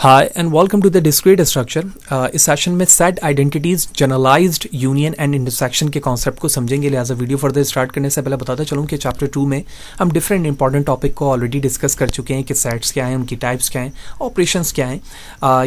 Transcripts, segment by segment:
Hi and welcome to the discrete structure. इस session में set identities, generalised union and intersection के concept को समझेंगे। लिहाजा वीडियो फर्दर स्टार्ट करने से पहले बताता चलूँ कि चैप्टर 2 में हम डिफरेंट इंपॉर्टेंट टॉपिक को ऑलरेडी डिस्कस कर चुके हैं कि सेट्स क्या हैं, उनकी टाइप्स क्या हैं, ऑपरेशंस क्या हैं।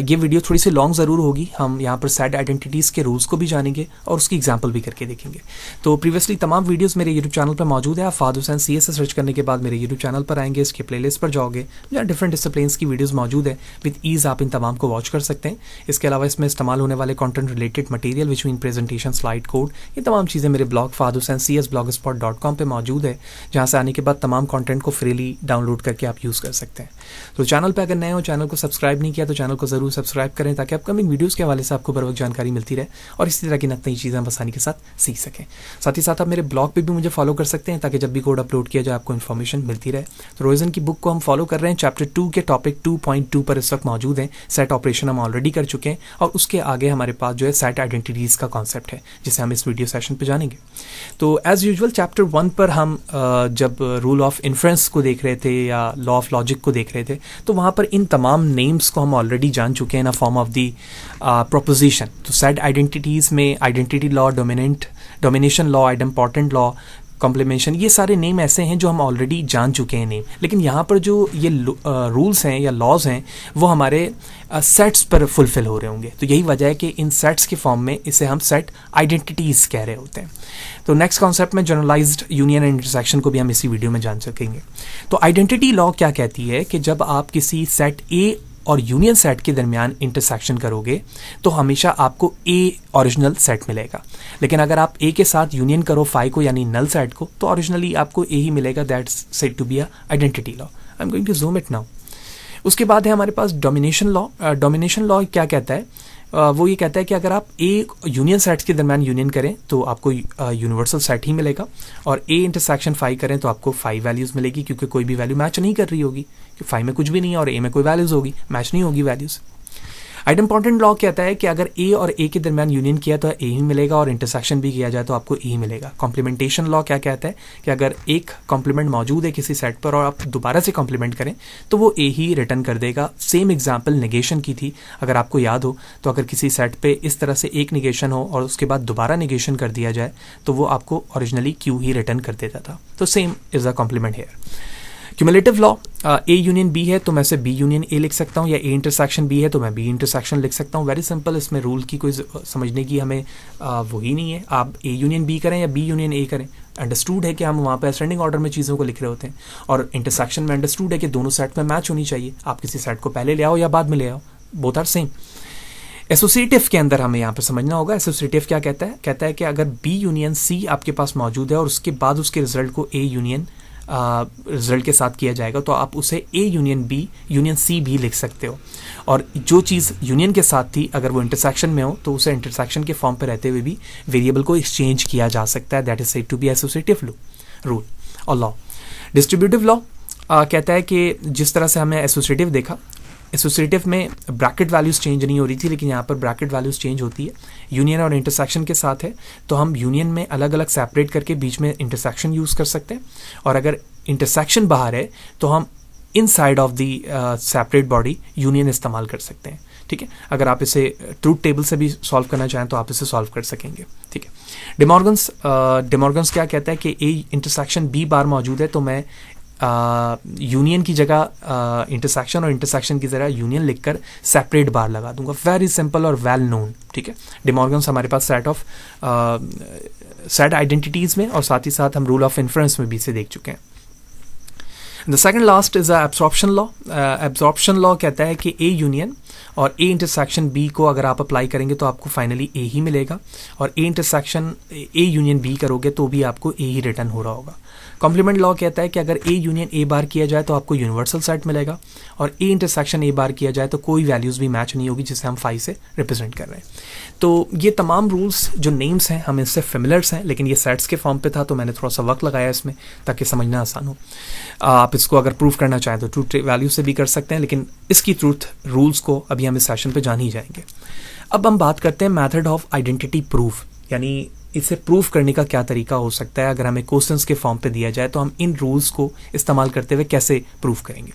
ये वीडियो थोड़ी सी लॉन्ग ज़रूर होगी। हम यहाँ पर सेट आइडेंटिटीज़ के रूल्स को भी जानेंगे और उसकी एग्जाम्पल भी करके देखेंगे। तो प्रीवियसली तमाम वीडियोज़ मेरे यूट्यूब चैनल पर मौजूद है। आप फाद हुसैन सी से सर्च करने के बाद मेरे यूट्यूब चैनल पर आएंगे, इसके प्लेलिस्ट पर जाओगे जहाँ डिफरेंट डिसिप्लिन्स की वीडियोज़ मौजूद है। विद ईज़ आप इन तमाम को वॉच कर सकते हैं। इसके अलावा इसमें इस्तेमाल होने वाले content related material which mean presentation, slide code, ये तमाम चीज़ें मेरे ब्लॉग fahadhusaincs.blogspot.com पे मौजूद है, जहाँ से आने के बाद तमाम कंटेंट को फ्रीली डाउनलोड करके आप यूज़ कर सकते हैं। तो चैनल पे अगर नए हो, चैनल को सब्सक्राइब नहीं किया तो चैनल को ज़रूर सब्सक्राइब करें ताकि अपकमिंग वीडियोज़ के हवाले से आपको बर वक्त जानकारी मिलती रहे और इसी तरह की नई चीज़ें हम आसानी के साथ सीख सकें। साथ ही साथ आप मेरे ब्लॉग पर भी मुझे फॉलो कर सकते हैं ताकि जब भी कोड अपलोड किया जाए आपको इन्फॉर्मेशन मिलती रहे। तो रोजन की बुक को हम फॉलो कर रहे हैं। चैप्टर 2 के टॉपिक 2.2 पर इस वक्त मौजूद हैं। सेट ऑपरेशन हम ऑलरेडी कर चुके हैं और उसके आगे हमारे पास जो है सेट आइडेंटिटीज का कॉन्सेप्ट है जिसे हम इस वीडियो सेशन पे जानेंगे। तो एज यूजुअल चैप्टर 1 पर हम जब रूल ऑफ इन्फ्रेंस को देख रहे थे या लॉ ऑफ लॉजिक को देख रहे थे तो वहाँ पर इन तमाम नेम्स को हम ऑलरेडी जान चुके हैं in a form of the proposition. तो सेट आइडेंटिटीज में identity law, domination law, idempotent law, complementation, ये सारे नेम ऐसे हैं जो हम ऑलरेडी जान चुके हैं नेम। लेकिन यहाँ पर जो ये रूल्स हैं या लॉज हैं वो हमारे सेट्स पर फुलफिल हो रहे होंगे। तो यही वजह है कि इन सेट्स के फॉर्म में इसे हम सेट आइडेंटिटीज़ कह रहे होते हैं। तो नेक्स्ट कॉन्सेप्ट में जनरलाइज्ड यूनियन एंड इंटरसेक्शन को भी हम इसी वीडियो में जान सकेंगे। तो आइडेंटिटी लॉ क्या कहती है कि जब आप किसी सेट ए और यूनियन सेट के दरमियान इंटरसेक्शन करोगे तो हमेशा आपको ए ओरिजिनल सेट मिलेगा। लेकिन अगर आप ए के साथ यूनियन करो फाई को यानी नल सेट को तो ओरिजिनली आपको ए ही मिलेगा। That's said to be a identity law. I am going to zoom it now. उसके बाद है हमारे पास डोमिनेशन लॉ। डोमिनेशन लॉ क्या कहता है? वो ये कहता है कि अगर आप ए यूनियन सेट्स के दरमियान यूनियन करें तो आपको यूनिवर्सल सेट ही मिलेगा और ए इंटरसेक्शन फाई करें तो आपको फाई वैल्यूज़ मिलेगी क्योंकि कोई भी वैल्यू मैच नहीं कर रही होगी। फाई में कुछ भी नहीं है और ए में कोई वैल्यूज़ होगी, मैच नहीं होगी वैल्यूज़। आइडेम्पोर्टेंट लॉ कहता है कि अगर ए और ए के दरमियान यूनियन किया तो ए ही मिलेगा और इंटरसेक्शन भी किया जाए तो आपको ए ही मिलेगा। कॉम्प्लीमेंटेशन लॉ क्या कहता है कि अगर एक कॉम्प्लीमेंट मौजूद है किसी सेट पर और आप दोबारा से कॉम्प्लीमेंट करें तो वो ए ही रिटर्न कर देगा। सेम एग्जाम्पल नेगेशन की थी, अगर आपको याद हो तो अगर किसी सेट पे इस तरह से एक नेगेशन हो और उसके बाद दोबारा नेगेशन कर दिया जाए तो वो आपको ओरिजिनली क्यू ही रिटर्न कर देता था। तो same is a complement here. Cumulative law, A union B है तो मैं से बी यूनियन ए लिख सकता हूँ या ए इंटरसेक्शन बी है तो मैं बी इंटरसेक्शन लिख सकता हूँ। वेरी सिंपल, इसमें रूल की कोई समझने की हमें वही नहीं है। आप ए यूनियन बी करें या बी यूनियन ए करें, अंडरस्टूड है कि हम वहाँ पे असेंडिंग ऑर्डर में चीज़ों को लिख रहे होते हैं। और इंटरसेक्शन में अंडरस्टूड है कि दोनों सेट में मैच होनी चाहिए। आप किसी सेट को पहले ले आओ या बाद में ले आओ, बोथ आर सेम। एसोसिएटिव के अंदर हमें यहाँ पे समझना होगा। एसोसिएटिव क्या कहता है? कहता है कि अगर बी यूनियन सी आपके पास मौजूद है और उसके बाद उसके रिजल्ट को ए यूनियन रिजल्ट के साथ किया जाएगा तो आप उसे A union B union C भी लिख सकते हो। और जो चीज़ यूनियन के साथ थी अगर वो इंटरसेक्शन में हो तो उसे इंटरसेक्शन के फॉर्म पर रहते हुए भी वेरिएबल को एक्सचेंज किया जा सकता है। That is said to be associative rule और लॉ। डिस्ट्रीब्यूटिव लॉ कहता है कि जिस तरह से हमने एसोसिएटिव देखा, एसोसिएटिव में ब्रैकेट वैल्यूज़ चेंज नहीं हो रही थी लेकिन यहाँ पर ब्रैकेट वैल्यूज़ चेंज होती है। यूनियन और इंटरसेक्शन के साथ है तो हम यूनियन में अलग अलग सेपरेट करके बीच में इंटरसेक्शन यूज़ कर सकते हैं और अगर इंटरसेक्शन बाहर है तो हम inside of the separate body union इस्तेमाल कर सकते हैं। ठीक है, अगर आप इसे ट्रूथ टेबल से भी सॉल्व करना चाहें तो आप इसे सॉल्व कर सकेंगे। ठीक है, डिमॉर्गन्स क्या कहता है कि ए इंटरसेक्शन बी बार मौजूद है तो मैं यूनियन की जगह इंटरसेक्शन और इंटरसेक्शन की जगह यूनियन लिखकर सेपरेट बार लगा दूंगा। वेरी सिंपल और वेल नोन। ठीक है, डिमॉर्गन्स हमारे पास सेट आइडेंटिटीज में और साथ ही साथ हम रूल ऑफ इन्फ्रेंस में भी इसे देख चुके हैं। The second last is absorption law. Absorption law कहता है कि ए यूनियन और ए इंटरसेक्शन बी को अगर आप अप्लाई करेंगे तो आपको फाइनली ए ही मिलेगा और A intersection A union B करोगे तो भी आपको ए ही रिटर्न हो रहा होगा। कॉम्प्लीमेंट लॉ कहता है कि अगर ए यूनियन ए बार किया जाए तो आपको यूनिवर्सल सेट मिलेगा और ए इंटरसेक्शन ए बार किया जाए तो कोई वैल्यूज़ भी मैच नहीं होगी जिसे हम फाई से रिप्रेजेंट कर रहे हैं। तो ये तमाम रूल्स जो नेम्स हैं हम इससे फेमिलर्स हैं लेकिन ये सेट्स के फॉर्म पे था तो मैंने थोड़ा सा वक्त लगाया इसमें ताकि समझना आसान हो। आप इसको अगर प्रूफ करना चाहें तो ट्रूथ वैल्यू से भी कर सकते हैं लेकिन इसकी ट्रूथ रूल्स को अभी हम इस सेशन पे जान ही जाएंगे। अब हम बात करते हैं मेथड ऑफ आइडेंटिटी प्रूफ, यानी इसे प्रूफ करने का क्या तरीका हो सकता है। अगर हमें क्वेश्चंस के फॉर्म पे दिया जाए तो हम इन रूल्स को इस्तेमाल करते हुए कैसे प्रूफ करेंगे।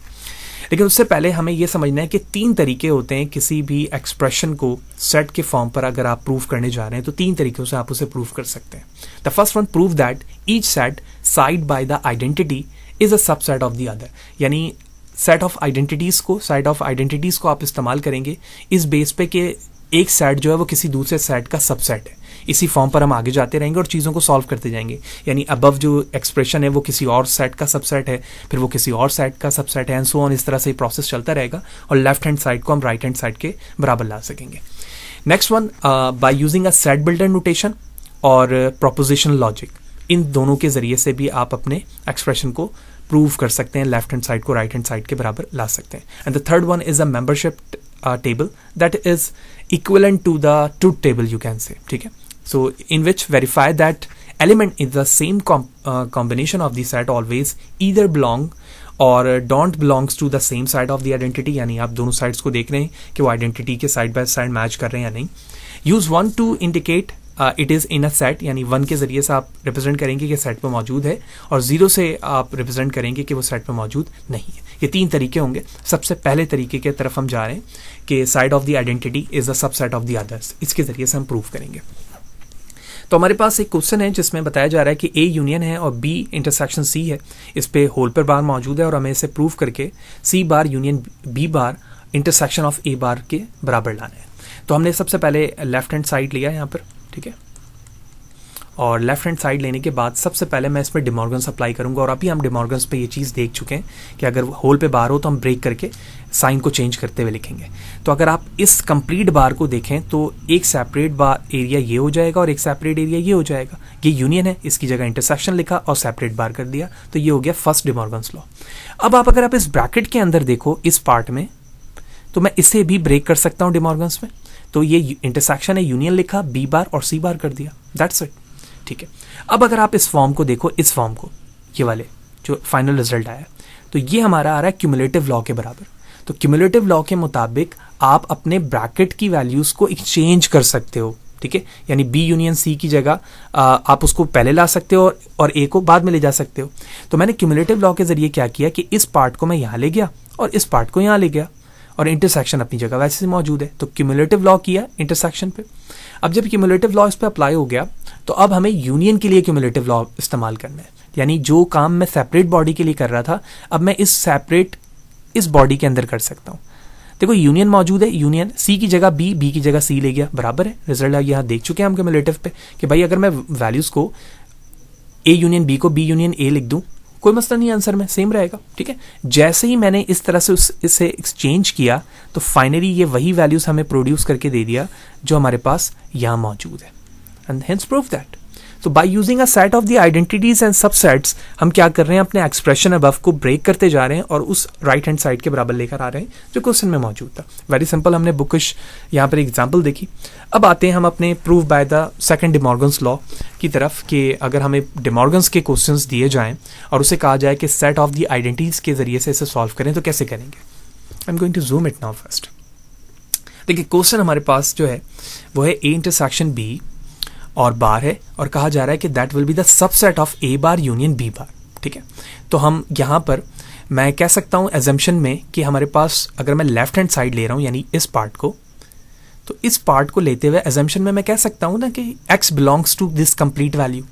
लेकिन उससे पहले हमें यह समझना है कि 3 तरीके होते हैं किसी भी एक्सप्रेशन को सेट के फॉर्म पर अगर आप प्रूव करने जा रहे हैं तो 3 तरीकों से आप उसे प्रूव कर सकते हैं। The first one, prove that each set side by the identity is a subset of the other. यानी सेट ऑफ आइडेंटिटीज को आप इस्तेमाल करेंगे इस बेस पे कि एक सेट जो है वो किसी दूसरे सेट का सबसेट है। इसी फॉर्म पर हम आगे जाते रहेंगे और चीज़ों को सॉल्व करते जाएंगे। यानी अबव जो एक्सप्रेशन है वो किसी और सेट का सबसेट है, फिर वो किसी और सेट का सबसेट है, एंड सो ऑन। इस तरह से प्रोसेस चलता रहेगा और लेफ्ट हैंड साइड को हम राइट हैंड साइड के बराबर ला सकेंगे। नेक्स्ट वन, बाय यूजिंग अ सेट बिल्डर नोटेशन और प्रोपोजिशनल लॉजिक, इन दोनों के जरिए से भी आप अपने एक्सप्रेशन को प्रूव कर सकते हैं, लेफ्ट हैंड साइड को राइट हैंड साइड के बराबर ला सकते हैं। And the third one is a membership table that is equivalent to the truth table, you can say, ठीक है। So in which verify that element in the same combination of the set always either belong or don't belongs to the same side of the identity। यानी आप दोनों sides को देख रहे हैं कि वो आइडेंटिटी के साइड बाय साइड मैच कर रहे हैं या नहीं। Use 1 to indicate it is in a set, यानी 1 के जरिए से आप रिप्रेजेंट करेंगे कि सेट पे मौजूद है, और 0 से आप रिप्रेजेंट करेंगे कि वो सेट पे मौजूद नहीं है। ये 3 तरीके होंगे। सबसे पहले तरीके की तरफ हम जा रहे हैं कि side of the identity is the subset of the others. इसके जरिए से हम प्रूव करेंगे। तो हमारे पास एक क्वेश्चन है जिसमें बताया जा रहा है कि ए यूनियन है और बी इंटरसेक्शन सी है। इस पे होल पर बार मौजूद है और हमें इसे प्रूव करके C bar union B bar intersection of A bar के बराबर लाना है। तो हमने सबसे पहले लेफ्ट हैंड साइड लिया यहाँ पर, ठीक है, और लेफ्ट हैंड साइड लेने के बाद सबसे पहले मैं इसमें डिमॉर्गन्स अप्लाई करूंगा। और अभी हम डिमॉर्गन्स पे ये चीज़ देख चुके हैं कि अगर होल पे बार हो तो हम ब्रेक करके साइन को चेंज करते हुए लिखेंगे। तो अगर आप इस कंप्लीट बार को देखें तो एक सेपरेट बार एरिया ये हो जाएगा और एक सेपरेट एरिया ये हो जाएगा। ये यूनियन है, इसकी जगह इंटरसेक्शन लिखा और सेपरेट बार कर दिया, तो ये हो गया फर्स्ट डिमॉर्गन्स लॉ। अब अगर आप इस ब्रैकेट के अंदर देखो इस पार्ट में, तो मैं इसे भी ब्रेक कर सकता हूँ डिमॉर्गन्स में। तो ये इंटरसेक्शन है, यूनियन लिखा, बी बार और सी बार कर दिया, दैट्स इट, ठीक है। अब अगर आप इस फॉर्म को देखो, इस फॉर्म को, ये वाले जो फाइनल रिजल्ट आया, तो ये हमारा आ रहा है क्यूमुलेटिव लॉ के बराबर। तो क्यूमुलेटिव लॉ के मुताबिक आप अपने ब्रैकेट की वैल्यूज को एक्सचेंज कर सकते हो, ठीक है। यानी बी यूनियन सी की जगह आप उसको पहले ला सकते हो और ए को बाद में ले जा सकते हो। तो मैंने क्यूमुलेटिव लॉ के जरिए क्या किया कि इस पार्ट को मैं यहाँ ले गया और इस पार्ट को यहाँ ले गया, और इंटरसेक्शन अपनी जगह वैसे से मौजूद है। तो क्यूमुलेटिव लॉ किया इंटरसेक्शन पे। अब जब क्यूमुलेटिव लॉ इस पे अप्लाई हो गया तो अब हमें यूनियन के लिए क्यूमुलेटिव लॉ इस्तेमाल करना है। यानी जो काम मैं सेपरेट बॉडी के लिए कर रहा था, अब मैं इस बॉडी के अंदर कर सकता हूँ। देखो यूनियन मौजूद है, यूनियन सी की जगह बी, बी की जगह सी ले गया, बराबर है। रिजल्ट यहाँ देख चुके हैं हम क्यूमुलेटिव पे कि भाई अगर मैं वैल्यूज को ए यूनियन बी को बी यूनियन ए लिख दूं, कोई मसला नहीं, आंसर में सेम रहेगा, ठीक है। जैसे ही मैंने इस तरह से इसे एक्सचेंज किया तो फाइनली ये वही वैल्यूज हमें प्रोड्यूस करके दे दिया जो हमारे पास यहाँ मौजूद है, एंड हेंस प्रूव दैट। तो bye using a set of the identities and subsets हम क्या कर रहे हैं, अपने एक्सप्रेशन अबव को ब्रेक करते जा रहे हैं और उस राइट हैंड साइड के बराबर लेकर आ रहे हैं जो क्वेश्चन में मौजूद था। वेरी सिंपल, हमने बुकिश यहाँ पर एग्जाम्पल देखी। अब आते हैं हम अपने prove by the second De Morgan's law की तरफ कि अगर हमें डिमॉर्गन्स के क्वेश्चंस दिए जाएं और उसे कहा जाए कि सेट ऑफ द आइडेंटिटीज के जरिए से इसे सॉल्व करें तो कैसे करेंगे। I am going to zoom it now first. देखिए क्वेश्चन हमारे पास जो है वो है ए इंटरसेक्शन बी और बार है, और कहा जा रहा है कि that will be the subset of A bar union B bar, ठीक है। तो हम यहाँ पर मैं कह सकता हूँ एजम्पशन में कि हमारे पास अगर मैं लेफ्ट हैंड साइड ले रहा हूँ यानी इस पार्ट को, तो इस पार्ट को लेते हुए एजम्पशन में मैं कह सकता हूँ ना कि x belongs to this complete value,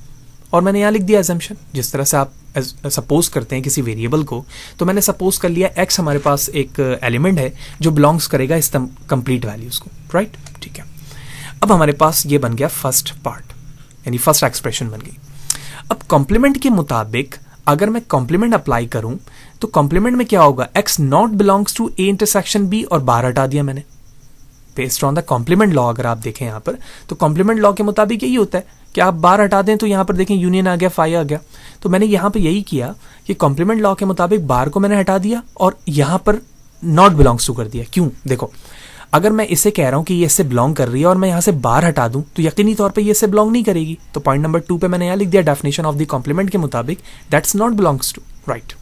और मैंने यहाँ लिख दिया एजम्पशन। जिस तरह से आप सपोज करते हैं किसी वेरिएबल को, तो मैंने सपोज कर लिया x हमारे पास एक एलिमेंट है जो बिलोंग्स करेगा इस कंप्लीट वैल्यूज को, राइट, ठीक है। अब हमारे पास ये बन गया फर्स्ट पार्ट, यानी फर्स्ट एक्सप्रेशन बन गई। अब कॉम्प्लीमेंट के मुताबिक अगर मैं कॉम्प्लीमेंट अप्लाई करूं तो कॉम्प्लीमेंट में क्या होगा, x not belongs to A intersection B, और बार हटा दिया मैंने based on the complement law. अगर आप देखें यहाँ पर तो कॉम्प्लीमेंट लॉ के मुताबिक यही होता है कि आप बार हटा दें तो यहाँ पर देखें यूनियन आ गया, फाई आ गया। तो मैंने यहाँ पर यही किया कि कॉम्प्लीमेंट लॉ के मुताबिक बार को मैंने हटा दिया और यहाँ पर नॉट बिलोंग्स टू कर दिया। क्यों, देखो अगर मैं इसे कह रहा हूं कि ये इससे बिलोंग कर रही है और मैं यहां से बाहर हटा दूं तो यकीनी तौर पे ये इससे बिलोंग नहीं करेगी। तो पॉइंट नंबर 2 पे मैंने यहां लिख दिया डेफिनेशन ऑफ द कॉम्प्लीमेंट के मुताबिक that's not belongs to, right.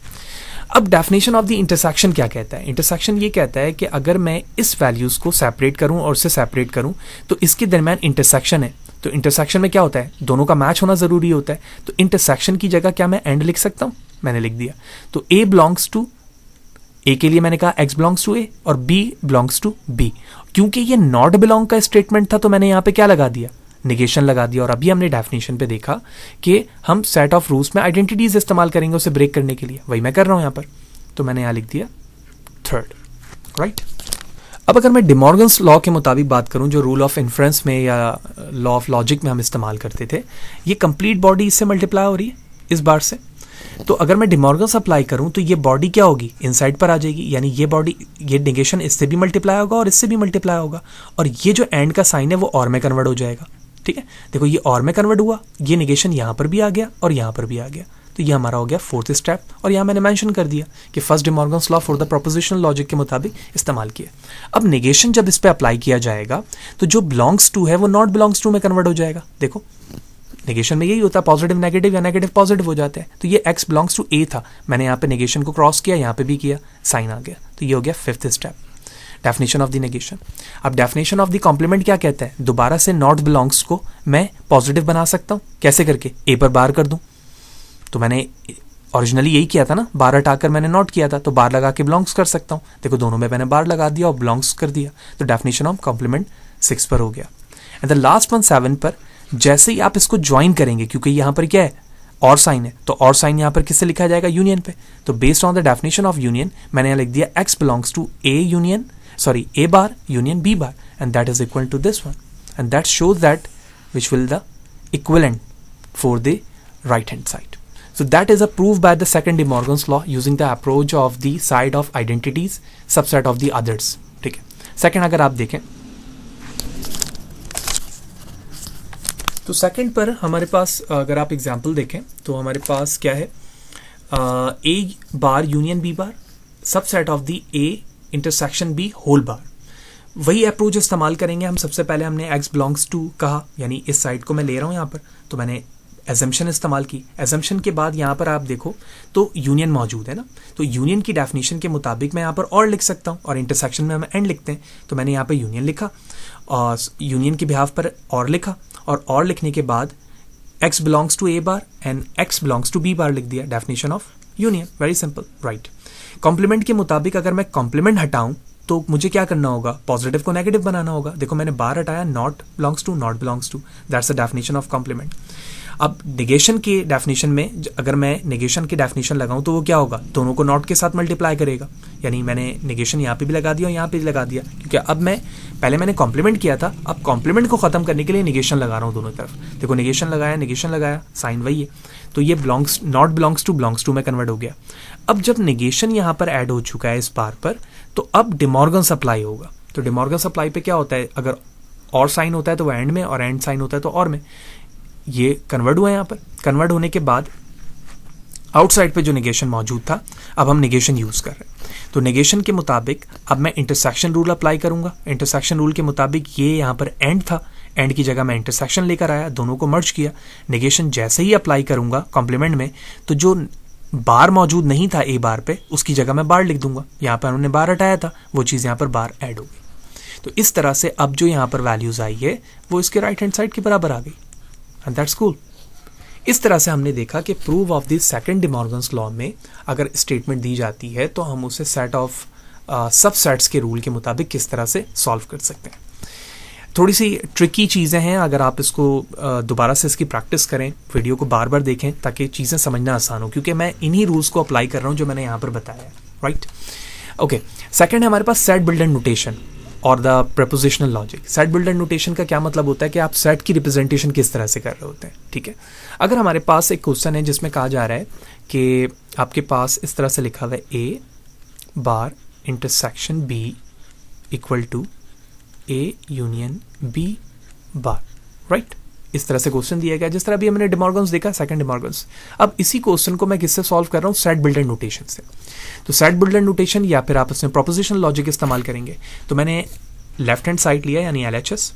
अब डेफिनेशन ऑफ द इंटरसेक्शन क्या कहता है, इंटरसेक्शन ये कहता है कि अगर मैं इस वैल्यूज को सेपरेट करूं और उससे सेपरेट करूं तो इसके दरमियान इंटरसेक्शन है। तो इंटरसेक्शन में क्या होता है, दोनों का मैच होना जरूरी होता है। तो इंटरसेक्शन की जगह क्या मैं एंड लिख सकता हूं, मैंने लिख दिया। तो ए बिलोंग्स टू ए के लिए मैंने कहा x बिलोंग्स टू ए और b बिलोंग्स टू b। क्योंकि ये नॉट बिलोंग का स्टेटमेंट था तो मैंने यहाँ पे क्या लगा दिया, नेगेशन लगा दिया। और अभी हमने डेफिनेशन पे देखा कि हम सेट ऑफ रूल्स में आइडेंटिटीज इस्तेमाल करेंगे उसे ब्रेक करने के लिए, वही मैं कर रहा हूँ यहाँ पर। तो मैंने यहाँ लिख दिया थर्ड, राइट। अब अगर मैं डिमॉर्गन्स लॉ के मुताबिक बात करूं, जो रूल ऑफ इन्फ्रेंस में या लॉ ऑफ लॉजिक में हम इस्तेमाल करते थे, ये कंप्लीट बॉडी इससे मल्टीप्लाई हो रही है इस बार से। तो अगर मैं डिमॉर्गन्स अप्लाई करूं तो ये बॉडी क्या होगी, इनसाइड पर आ जाएगी, यानी ये बॉडी, ये नेगेशन इससे भी मल्टीप्लाई होगा और इससे भी मल्टीप्लाई होगा, और ये जो एंड का साइन है वो और में कन्वर्ट हो जाएगा। ठीक है, देखो ये और में कन्वर्ट हुआ, ये नेगेशन यहाँ पर भी आ गया और यहाँ पर भी आ गया, तो ये हमारा हो गया फोर्थ स्टेप। और यहाँ मैंने मेंशन कर दिया कि first De Morgan's law for the prepositional logic के मुताबिक इस्तेमाल किया। अब नेगेशन जब इस पे अप्लाई किया जाएगा तो जो बिलोंग्स टू है वो नॉट बिलोंग्स टू में कन्वर्ट हो जाएगा। देखो नेगेशन में यही होता है, पॉजिटिव नेगेटिव या नेगेटिव पॉजिटिव हो जाते हैं। तो ये x बिलोंग्स टू a था, मैंने यहाँ पे नेगेशन को क्रॉस किया, यहाँ पे भी किया, साइन आ गया, तो ये हो गया fifth step, definition of the negation. अब डेफिनेशन ऑफ द कॉम्प्लीमेंट क्या कहता है, दोबारा से नॉट बिलोंग्स को मैं पॉजिटिव बना सकता हूँ, कैसे करके, a पर बार कर दूं। तो मैंने ओरिजिनली यही किया था ना, बार हटाकर मैंने नॉट किया था, तो बार लगा के बिलोंग्स कर सकता हूँ। देखो दोनों में मैंने बार लगा दिया और बिलोंग्स कर दिया, तो डेफिनेशन ऑफ कॉम्प्लीमेंट 6 पर हो गया। एंड द लास्ट वन 7 पर, जैसे ही आप इसको ज्वाइन करेंगे, क्योंकि यहाँ पर क्या है, और साइन है, तो और साइन यहाँ पर किससे लिखा जाएगा, यूनियन पे। तो based on the definition of union मैंने यहाँ लिख दिया x belongs to a bar union b bar, and that is equal to this one, and that shows that which will the equivalent for the right hand side. So that is approved by the second De Morgan's law using the approach of the side of identities subset of the others। ठीक है, second अगर आप देखें तो second पर हमारे पास अगर आप एग्जांपल देखें तो हमारे पास क्या है, a bar union b bar subset of the a intersection b whole bar. वही अप्रोच इस्तेमाल करेंगे हम। सबसे पहले हमने x बिलोंग्स टू कहा, यानी इस साइड को मैं ले रहा हूं यहाँ पर, तो मैंने एजम्पशन इस्तेमाल की। एजम्पशन के बाद यहाँ पर आप देखो तो यूनियन मौजूद है ना, तो यूनियन की डेफिनेशन के मुताबिक मैं यहाँ पर और लिख सकता हूँ, और इंटरसेक्शन में हम एंड लिखते हैं, तो मैंने यहाँ पर यूनियन लिखा और यूनियन के बिहाफ पर और लिखा, और लिखने के बाद x belongs to a bar and x belongs to b bar लिख दिया, definition of union, very simple, right. Complement के मुताबिक अगर मैं कॉम्प्लीमेंट हटाऊं तो मुझे क्या करना होगा, पॉजिटिव को नेगेटिव बनाना होगा। देखो मैंने बार हटाया, not belongs to, that's the definition of complement. अब नेगेशन के डेफिनेशन में अगर मैं नेगेशन की डेफिनेशन लगाऊं तो वो क्या होगा, दोनों को नॉट के साथ मल्टीप्लाई करेगा, यानी मैंने नेगेशन यहाँ पे भी लगा दिया और यहाँ पे भी लगा दिया, क्योंकि अब पहले मैंने कॉम्प्लीमेंट किया था, अब कॉम्प्लीमेंट को खत्म करने के लिए नेगेशन लगा रहा हूँ दोनों तरफ। देखो नेगेशन लगाया, साइन वही है, तो ये नॉट बिलोंग्स टू में कन्वर्ट हो गया। अब जब नेगेशन यहाँ पर ऐड हो चुका है इस बार पर, तो अब डिमॉर्गन्स अप्लाई होगा। तो डिमॉर्गन्स अप्लाई पे क्या होता है, अगर और साइन होता है तो वो एंड में, और एंड साइन होता है तो और में। ये कन्वर्ट हुआ यहाँ पर, कन्वर्ट होने के बाद आउटसाइड पे जो नेगेशन मौजूद था, अब हम नेगेशन यूज कर रहे हैं। तो नेगेशन के मुताबिक अब मैं इंटरसेक्शन रूल अप्लाई करूंगा। इंटरसेक्शन रूल के मुताबिक ये यहाँ पर एंड था, एंड की जगह मैं इंटरसेक्शन लेकर आया, दोनों को मर्ज किया। नेगेशन जैसे ही अप्लाई करूंगा कॉम्प्लीमेंट में, तो जो बार मौजूद नहीं था ए बार पे, उसकी जगह मैं बार लिख दूंगा। यहाँ पर उन्होंने बार हटाया था, वो चीज़ यहाँ पर बार ऐड हो गई। तो इस तरह से अब जो यहाँ पर वैल्यूज आई है वो इसके राइट हैंड साइड के बराबर आ गई, एंड दैट्स कूल। इस तरह से हमने देखा कि prove of the second De Morgan's law में अगर स्टेटमेंट दी जाती है तो हम उसे सेट ऑफ सबसेट्स के रूल के मुताबिक किस तरह से सॉल्व कर सकते हैं। थोड़ी सी ट्रिकी चीज़ें हैं, अगर आप इसको दोबारा से इसकी प्रैक्टिस करें, वीडियो को बार बार देखें ताकि चीज़ें समझना आसान हो, क्योंकि मैं इन्हीं रूल्स को अप्लाई कर रहा हूँ जो मैंने यहाँ पर बताया है, राइट। ओके, सेकंड है हमारे पास सेट बिल्डर नोटेशन और the prepositional logic. Set builder notation का क्या मतलब होता है कि आप सेट की रिप्रेजेंटेशन किस तरह से कर रहे होते हैं, ठीक है। अगर हमारे पास एक क्वेश्चन है जिसमें कहा जा रहा है कि आपके पास इस तरह से लिखा हुआ है A bar intersection B equal to A union B bar, right. इस तरह से क्वेश्चन दिया गया, जिस तरह अभी हमने डिमॉर्गन्स देखा, सेकंड डिमॉर्गन्स। अब इसी क्वेश्चन को मैं किससे सॉल्व कर रहा हूँ, सेट बिल्डर नोटेशन से। तो सेट बिल्डर नोटेशन या फिर आप इसमें प्रोपोजिशनल लॉजिक इस्तेमाल करेंगे। तो मैंने लेफ्ट हैंड साइड लिया यानी LHS।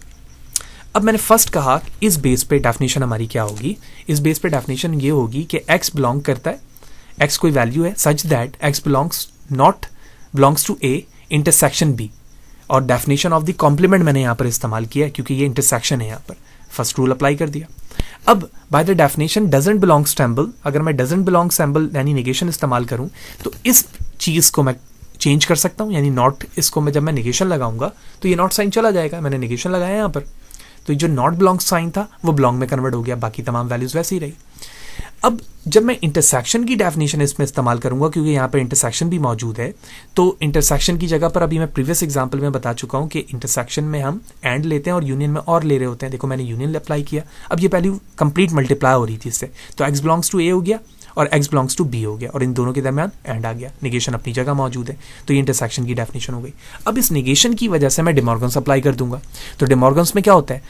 अब मैंने फर्स्ट कहा इस बेस पे डेफिनेशन हमारी क्या होगी, इस बेस पे डेफिनेशन ये होगी कि x बिलोंग करता है, x कोई वैल्यू है such that x belongs to a intersection b, और डेफिनेशन ऑफ द कॉम्प्लीमेंट मैंने यहाँ पर इस्तेमाल किया क्योंकि ये इंटरसेक्शन है, यहाँ पर फर्स्ट रूल अप्लाई कर दिया। अब by the definition doesn't belongs टेम्बल, अगर मैं डजंट बिलोंग्स टेम्बल यानी नेगेशन इस्तेमाल करूं तो इस चीज चेंज कर सकता हूँ, यानी नॉट इसको मैं जब मैं निगेशन लगाऊंगा तो ये नॉट साइन चला जाएगा, मैंने निगेशन लगाया यहाँ पर, तो ये जो नॉट बिलोंग्स साइन था वो बिलोंग में कन्वर्ट हो गया, बाकी तमाम वैल्यूज वैसी ही रही। अब जब मैं इंटरसेक्शन की डेफिनेशन इसमें इस्तेमाल करूंगा, क्योंकि यहाँ पर इंटरसेक्शन भी मौजूद है, तो इंटरसेक्शन की जगह पर अभी मैं प्रीवियस एग्जांपल में बता चुका हूँ कि इंटरसेक्शन में हम एंड लेते हैं और यूनियन में और ले रहे होते हैं। देखो मैंने यूनियन अप्लाई किया, अब ये वैल्यू कंप्लीट मल्टीप्लाई हो रही थी इससे, तो x बिलोंग्स टू a हो गया और x बिलोंग्स टू b हो गया, और इन दोनों के दरमियान एंड आ गया, निगेशन अपनी जगह मौजूद है, तो ये इंटरसेक्शन की डेफिनेशन हो गई। अब इस निगेशन की वजह से मैं डिमॉर्गन्स अप्लाई कर दूंगा, तो डिमॉर्गन्स में क्या होता है,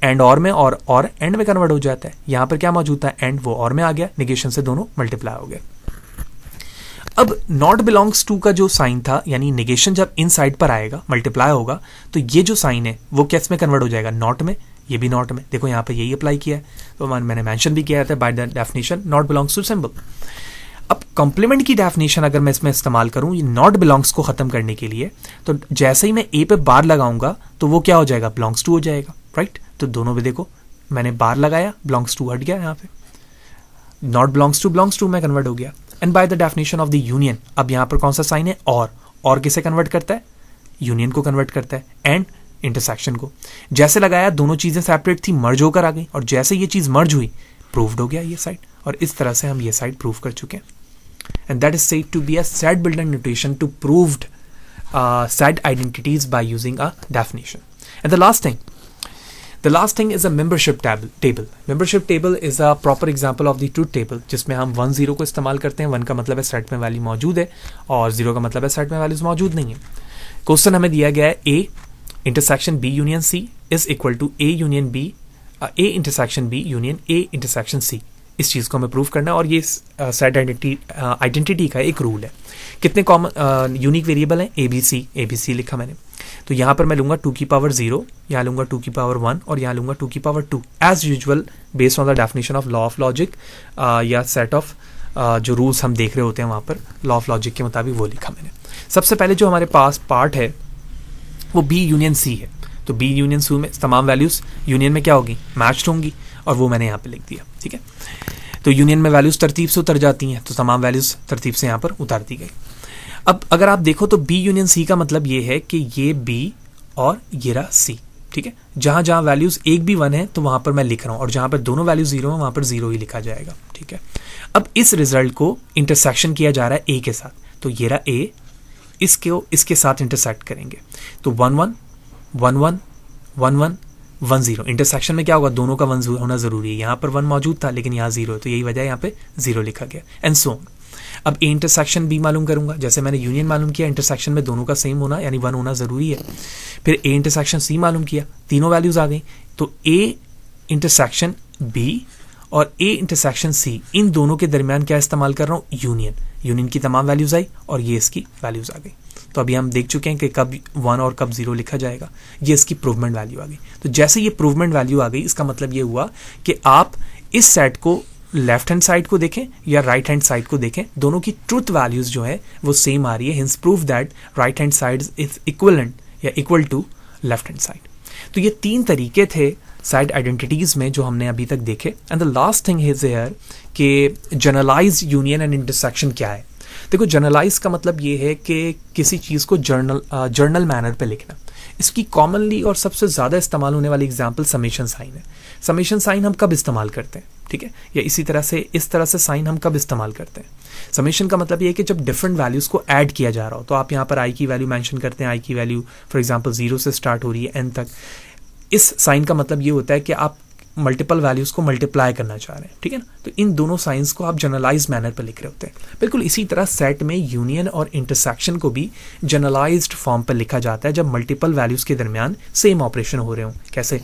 एंड और में और एंड में कन्वर्ट हो जाता है। यहाँ पर क्या मौजूद था, एंड, वो और में आ गया, निगेशन से दोनों मल्टीप्लाई हो गए। अब नॉट बिलोंग्स टू का जो साइन था, यानी निगेशन जब इन साइड पर आएगा, मल्टीप्लाई होगा, तो ये जो साइन है वो किस में कन्वर्ट हो जाएगा, नॉट में, ये भी नॉट में। देखो यहाँ पे यही अप्लाई किया है, तो मैंने मेंशन भी किया था by the definition not belongs to symbol. अब कॉम्प्लीमेंट की डेफिनेशन अगर मैं इसमें इस्तेमाल करूं ये नॉट बिलोंग्स को खत्म करने के लिए, तो जैसे ही मैं ए पे बार लगाऊंगा तो वो क्या हो जाएगा, बिलोंग्स टू हो जाएगा, राइट। तो दोनों में देखो मैंने बार लगाया, बिलोंग्स टू हट गया, यहाँ पे नॉट बिलोंग्स टू में कन्वर्ट हो गया। And bye the definition of the union, अब यहाँ पर कौन सा साइन है, और किसे कन्वर्ट करता है, यूनियन को कन्वर्ट करता है, एंड इंटरसेक्शन को। जैसे लगाया दोनों चीजें सेपरेट थी, मर्ज होकर आ गई, और जैसे ये चीज मर्ज हुई प्रूव्ड हो गया ये साइड, और इस तरह से हम ये साइड प्रूव कर चुके हैं। And that is said to be a set builder notation to proved set identities by using a definition. And the last thing is a membership table. Membership table is a proper example of the truth table, जिसमें हम 1 0 को इस्तेमाल करते हैं। 1 का मतलब है set में वैल्यू मौजूद है, और 0 का मतलब है सेट में वैल्यूज मौजूद नहीं है। क्वेश्चन हमें दिया गया है A intersection B union C is equal to A union B, A intersection B union A intersection C। इस चीज को हमें प्रूव करना है, और ये सेट आइडेंटिटी का एक रूल है। कितने कॉमन यूनिक वेरिएबल हैं, ABC लिखा मैंने, तो यहाँ पर मैं लूंगा 2 की पावर 0, यहाँ लूंगा 2 की पावर 1, और यहाँ लूंगा 2 की power 2 as usual based on the definition of law of logic, या सेट ऑफ जो रूल्स हम देख रहे होते हैं वहाँ पर लॉ ऑफ लॉजिक के मुताबिक वो लिखा मैंने। सबसे पहले जो हमारे पास पार्ट है वो B यूनियन C है, तो B यूनियन C में तमाम वैल्यूज यूनियन में क्या होगी, मैच्ड होंगी, और वो मैंने यहाँ पे लिख दिया, ठीक है। तो यूनियन में वैल्यूज तरतीब से उतर जाती हैं, तो तमाम वैल्यूज तरतीब से यहाँ पर उतार दी गई। अब अगर आप देखो तो B यूनियन C का मतलब ये है कि ये B और ये रहा C, ठीक है। जहां जहां वैल्यूज एक भी 1 है तो वहां पर मैं लिख रहा हूं, और जहां पर दोनों वैल्यू 0 है वहां पर 0 ही लिखा जाएगा, ठीक है। अब इस रिजल्ट को इंटरसेक्शन किया जा रहा है A के साथ, तो ये रहा A, इसके साथ इंटरसेक्ट करेंगे, तो 1 1 1 1 1 1 1 0। इंटरसेक्शन में क्या होगा, दोनों का 1 होना जरूरी है। यहाँ पर 1 मौजूद था लेकिन यहाँ 0 है, तो यही वजह है यहाँ पे 0 लिखा गया, एंड सो ऑन। अब A इंटरसेक्शन B मालूम करूंगा, जैसे मैंने यूनियन मालूम किया, इंटरसेक्शन में दोनों का सेम होना यानी 1 होना जरूरी है। फिर A इंटरसेक्शन C मालूम किया, तीनों वैल्यूज आ गई, तो A इंटरसेक्शन B और A इंटरसेक्शन C, इन दोनों के दरमियान क्या इस्तेमाल कर रहा हूँ, यूनियन की तमाम वैल्यूज आई और ये इसकी वैल्यूज आ गई। तो अभी हम देख चुके हैं कि कब 1 और कब 0 लिखा जाएगा, ये इसकी प्रूवमेंट वैल्यू आ गई। तो जैसे ये प्रूवमेंट वैल्यू आ गई, इसका मतलब ये हुआ कि आप इस सेट को लेफ्ट हैंड साइड को देखें या राइट हैंड साइड को देखें, दोनों की ट्रुथ वैल्यूज जो है वो सेम आ रही है। Hence prove that right hand side is equivalent या equal to left hand side. तो ये 3 तरीके थे साइड आइडेंटिटीज में जो हमने अभी तक देखे। And the last thing is here कि जनरलाइज यूनियन एंड इंटरसेक्शन क्या है। देखो, जनरलाइज का मतलब ये है कि किसी चीज को जर्नल मैनर पे लिखना। इसकी कॉमनली और सबसे ज्यादा इस्तेमाल होने वाली एग्जांपल समेशन साइन है। समेशन साइन हम कब इस्तेमाल करते हैं, ठीक है, या इस तरह से साइन हम कब इस्तेमाल करते हैं। समेशन का मतलब ये है कि जब डिफरेंट वैल्यूज को ऐड किया जा रहा हो, तो आप यहाँ पर आई की वैल्यू मेंशन करते हैं, आई की वैल्यू फॉर एग्जांपल 0 से स्टार्ट हो रही है n तक। इस साइन का मतलब ये होता है कि आप मल्टीपल वैल्यूज को मल्टीप्लाई करना चाह रहे हैं, ठीक है ना। तो इन दोनों साइंस को आप जनरलाइज मैनर पर लिख रहे होते हैं। बिल्कुल इसी तरह सेट में यूनियन और इंटरसेक्शन को भी जनरलाइज्ड फॉर्म पर लिखा जाता है जब मल्टीपल वैल्यूज के दरमियान सेम ऑपरेशन हो रहे हो। कैसे,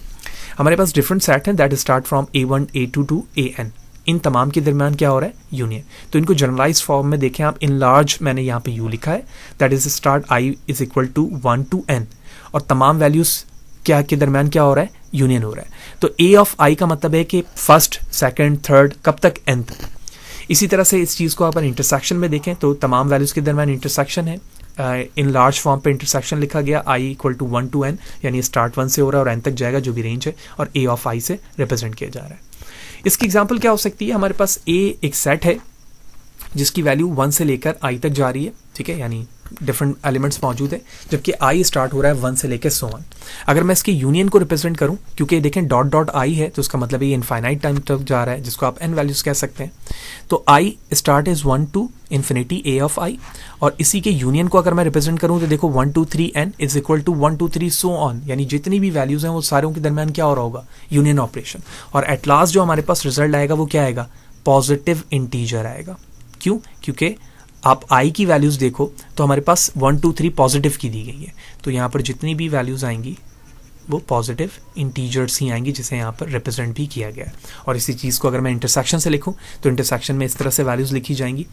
हमारे पास डिफरेंट सेट हैं that start from A1 A2 to AN, इन तमाम के दरमियान क्या हो रहा है, यूनियन। तो इनको जनरलाइज फॉर्म में देखें आप, इन लार्ज मैंने यहाँ पे U लिखा है, that is start I is equal to 1 to N, और तमाम वैल्यूज क्या के दरमियान क्या हो रहा है, यूनियन हो रहा है। तो A ऑफ I का मतलब है कि फर्स्ट, सेकंड, थर्ड, कब तक, n तक। इसी तरह से इस चीज को अपन इंटरसेक्शन में देखें तो तमाम वैल्यूज के दरमियान इंटरसेक्शन है। इन लार्ज फॉर्म पे इंटरसेक्शन लिखा गया I equal to 1 to N, यानी स्टार्ट 1 से हो रहा है और N तक जाएगा जो भी रेंज है, और A ऑफ I से रिप्रेजेंट किया जा रहा है। इसकी एग्जांपल क्या हो सकती है, हमारे पास A एक सेट है जिसकी वैल्यू 1 से लेकर I तक जा रही है, ठीक है, यानी डिफरेंट एलिमेंट्स मौजूद है, जबकि आई स्टार्ट हो रहा है 1 से लेकर सो ऑन। अगर मैं इसके यूनियन को रिप्रेजेंट करूं, क्योंकि देखें डॉट डॉट आई है तो उसका मतलब ये इनफाइनाइट टाइम तक जा रहा है, जिसको आप एन वैल्यूज कह सकते हैं। तो I start is 1 to infinity A of I, और इसी के यूनियन को अगर मैं रिप्रेजेंट करूं तो देखो 1 2 3 N is equal to 1 2 3 so on, यानी जितनी भी वैल्यूज हैं वो सारों के दरमियान क्या हो रहा होगा, यूनियन ऑपरेशन। और एट लास्ट जो हमारे पास रिजल्ट आएगा वो क्या आएगा, पॉजिटिव इंटीजर आएगा। क्यों? क्योंकि आप आई की वैल्यूज देखो तो हमारे पास 1 2 3 पॉजिटिव की दी गई है, तो यहाँ पर जितनी भी वैल्यूज आएंगी वो पॉजिटिव इंटीजर्स ही आएंगी, जिसे यहाँ पर रिप्रेजेंट भी किया गया है। और इसी चीज़ को अगर मैं इंटरसेक्शन से लिखूँ तो इंटरसेक्शन में इस तरह से वैल्यूज लिखी जाएंगी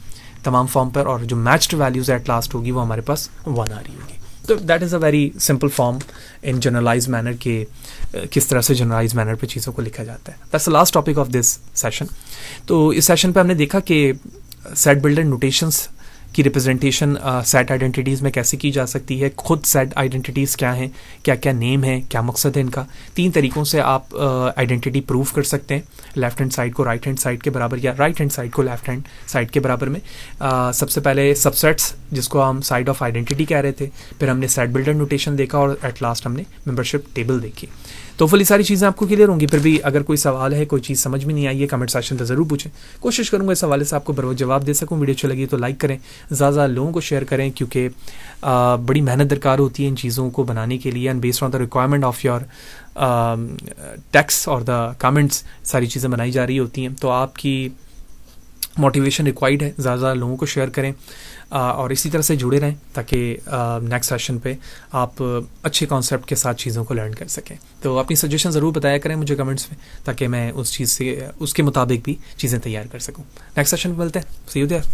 तमाम फॉर्म पर, और जो मैच्ड वैल्यूज एट लास्ट होगी वो हमारे पास 1 आ रही होगी। तो that is a very simple form in generalise manner के किस तरह से जनरलाइज मैनर पे चीज़ों को लिखा जाता है। That's the last topic of this session. तो इस सेशन पे हमने देखा कि सेट बिल्डर नोटेशंस की रिप्रेजेंटेशन सेट आइडेंटिटीज़ में कैसे की जा सकती है, खुद सेट आइडेंटिटीज़ क्या हैं, क्या क्या नेम है, क्या मकसद है इनका। 3 तरीक़ों से आप आइडेंटिटी प्रूव कर सकते हैं, लेफ्ट हैंड साइड को राइट हैंड साइड के बराबर या राइट हैंड साइड को लेफ्ट हैंड साइड के बराबर में। सबसे पहले सबसेट्स, जिसको हम साइड ऑफ आइडेंटिटी कह रहे थे, फिर हमने सेट बिल्डर नोटेशन देखा, और एट लास्ट हमने मेंबरशिप टेबल देखी। तो फुली सारी चीज़ें आपको क्लियर होंगी। फिर भी अगर कोई सवाल है, कोई चीज़ समझ में नहीं आई है, कमेंट सेक्शन पर ज़रूर पूछें, कोशिश करूँगा इस हवाले से आपको बरोबर जवाब दे सकूँ। वीडियो अच्छी लगी तो लाइक करें, ज़्यादा लोगों को शेयर करें, क्योंकि बड़ी मेहनत दरकार होती है इन चीज़ों को बनाने के लिए, and based on the requirement of your text और द कमेंट्स सारी चीज़ें बनाई जा रही होती हैं। तो आपकी मोटिवेशन रिक्वायर्ड है, ज़्यादा लोगों को शेयर करें और इसी तरह से जुड़े रहें, ताकि नेक्स्ट सेशन पे आप अच्छे कॉन्सेप्ट के साथ चीज़ों को लर्न कर सकें। तो अपनी सजेशन ज़रूर बताया करें मुझे कमेंट्स में, ताकि मैं उस चीज़ से उसके मुताबिक भी चीज़ें तैयार कर सकूं। नेक्स्ट सेशन में मिलते हैं, सी यू देयर।